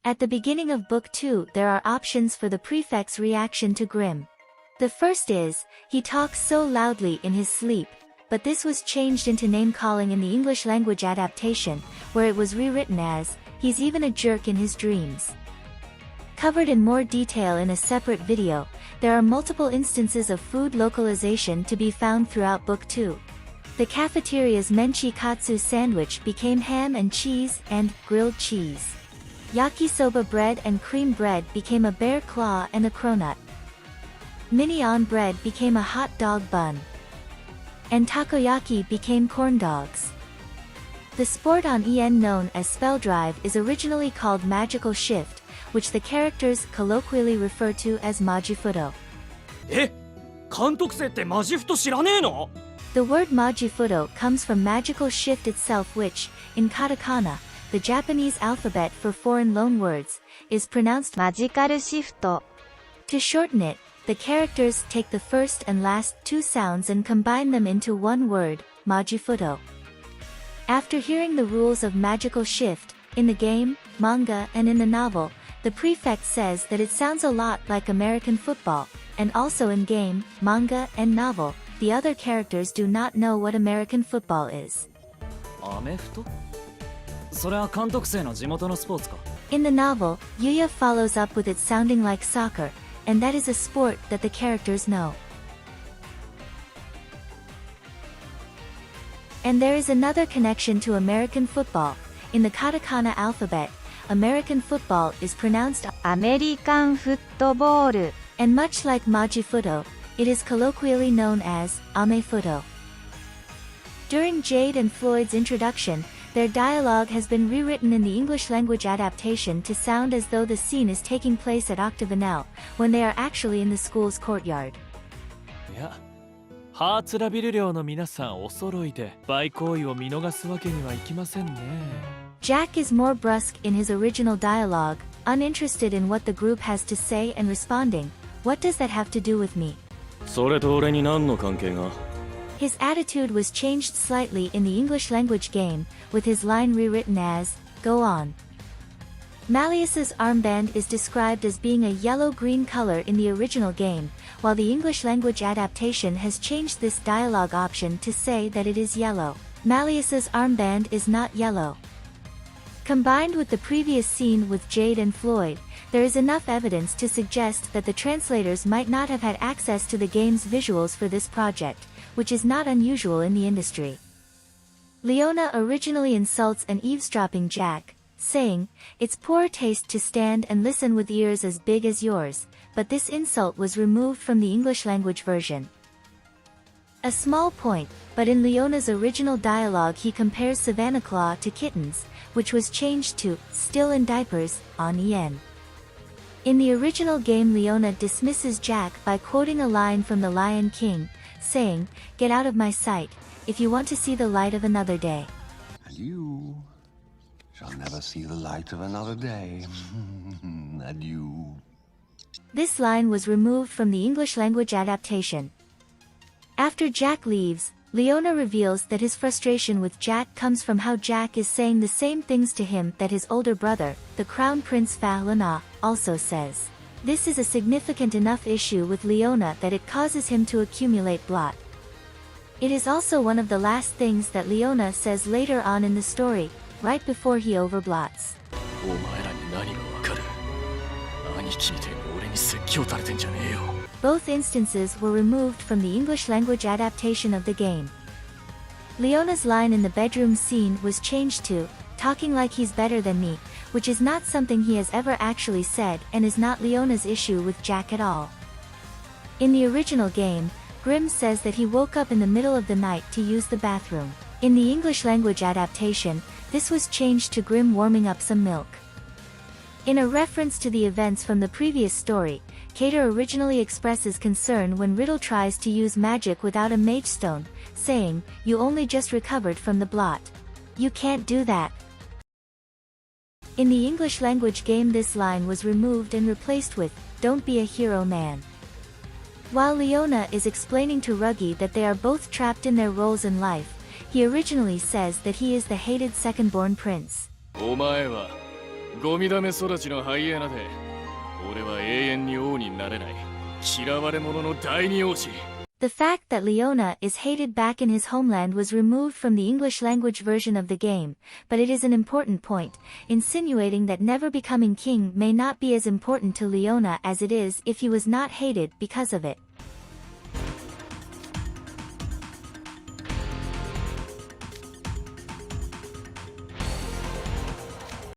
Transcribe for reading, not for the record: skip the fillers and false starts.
At the beginning of Book 2 there are options for the prefect's reaction to Grimm. The first is, he talks so loudly in his sleep, but this was changed into name-calling in the English language adaptation, where it was rewritten as, he's even a jerk in his dreams. Covered in more detail in a separate video, there are multiple instances of food localization to be found throughout Book 2. The cafeteria's menchi katsu sandwich became ham and cheese and grilled cheese. Yakisoba bread and cream bread became a bear claw and a cronut. Mini-on bread became a hot dog bun. And takoyaki became corn dogs. The sport on EN known as spell drive is originally called magical shift, which the characters colloquially refer to as majifuto. 監督生ってマジフト知らねえの? The word majifuto comes from magical shift itself which, in katakana, the Japanese alphabet for foreign loanwords, is pronounced magical shift. To shorten it, the characters take the first and last two sounds and combine them into one word, majifuto. After hearing the rules of magical shift, in the game, manga and in the novel, the prefect says that it sounds a lot like American football, and also in game, manga and novel, the other characters do not know what American football is. アメフト? それは監督生の地元のスポーツか? In the novel, Yuya follows up with it sounding like soccer, and that is a sport that the characters know. And there is another connection to American football. In the katakana alphabet, American football is pronounced American football, and much like majifuto, it is colloquially known as amefuto. During Jade and Floyd's introduction, their dialogue has been rewritten in the English language adaptation to sound as though the scene is taking place at Octagonal, when they are actually in the school's courtyard. いや、ハーツラビル寮の皆さんお揃いで売行為を見逃すわけにはいきませんね。Jack is more brusque in his original dialogue, uninterested in what the group has to say and responding, "What does that have to do with me?" それと俺に何の関係が? His attitude was changed slightly in the English language game, with his line rewritten as, "Go on." Malleus's armband is described as being a yellow-green color in the original game, while the English language adaptation has changed this dialogue option to say that it is yellow. Malleus's armband is not yellow. Combined with the previous scene with Jade and Floyd, there is enough evidence to suggest that the translators might not have had access to the game's visuals for this project, which is not unusual in the industry. Leona originally insults an eavesdropping Jack, saying, "It's poor taste to stand and listen with ears as big as yours," but this insult was removed from the English language version. A small point, but in Leona's original dialogue he compares Savannah Claw to kittens, which was changed to, "still in diapers," on EN. In the original game Leona dismisses Jack by quoting a line from The Lion King, saying, "Get out of my sight, if you want to see the light of another day." And you shall never see the light of another day. And you. This line was removed from the English language adaptation. After Jack leaves, Leona reveals that his frustration with Jack comes from how Jack is saying the same things to him that his older brother, the Crown Prince Fa Lana, also says. This is a significant enough issue with Leona that it causes him to accumulate blot. It is also one of the last things that Leona says later on in the story, right before he overblots. お前らに何がわかる? 兄貴みたいに俺に説教垂れてんじゃねえよ。 Both instances were removed from the English language adaptation of the game. Leona's line in the bedroom scene was changed to, "talking like he's better than me," which is not something he has ever actually said and is not Leona's issue with Jack at all. In the original game, Grimm says that he woke up in the middle of the night to use the bathroom. In the English language adaptation, this was changed to Grimm warming up some milk. In a reference to the events from the previous story, Cater originally expresses concern when Riddle tries to use magic without a mage stone, saying, "You only just recovered from the blot. You can't do that." In the English language game this line was removed and replaced with, "Don't be a hero man." While Leona is explaining to Ruggy that they are both trapped in their roles in life, he originally says that he is the hated second-born prince. お前はゴミダメ育ちのハイエナで、俺は永遠に王になれない。嫌われ者の第二王子。The fact that Leona is hated back in his homeland was removed from the English language version of the game, but it is an important point, insinuating that never becoming king may not be as important to Leona as it is if he was not hated because of it.